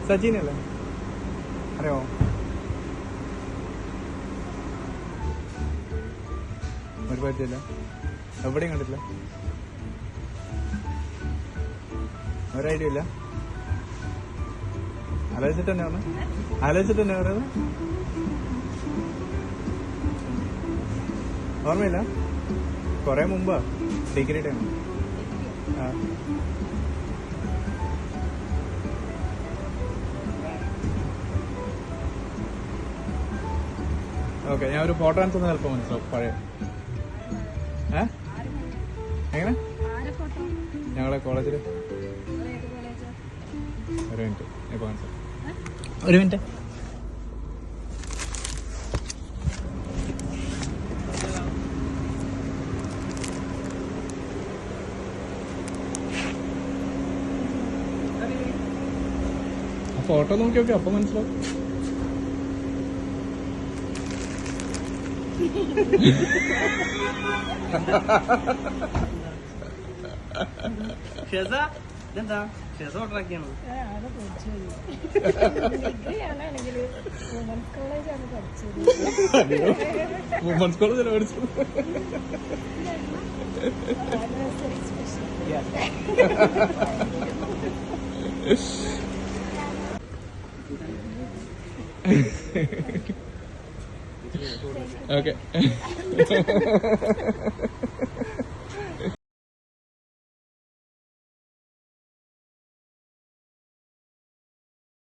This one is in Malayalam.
സച്ചിനല്ലേ അറിയോ? ഒരു പരിചയമില്ല, എവിടെയും കണ്ടിട്ടില്ല, ഒരു ഐഡിയ ഇല്ല. ആലോചിച്ചിട്ട് തന്നെ പറയുന്നത്. ഓർമ്മയില്ല, കൊറേ മുമ്പാ, ഡിഗ്രി ടൈം. ആ ഓക്കെ, ഞാൻ ഒരു ഫോട്ടോ കാണിച്ചെന്ന് ചിലപ്പോൾ മനസ്സിലാവും. പഴയ എങ്ങനെ ഞങ്ങളെ കോളേജിൽ ഒരു മിനിറ്റ് ഇപ്പൊ കാണിച്ചു. ഒരു മിനിറ്റ്. ഫോട്ടോ നോക്കി നോക്കി അപ്പൊ മനസ്സിലാവും. ഇതെന്താ ഓർഡറാക്കിയാണോ? വുമൻസ് കോളേജിൽ പഠിച്ചു. ഓക്കെ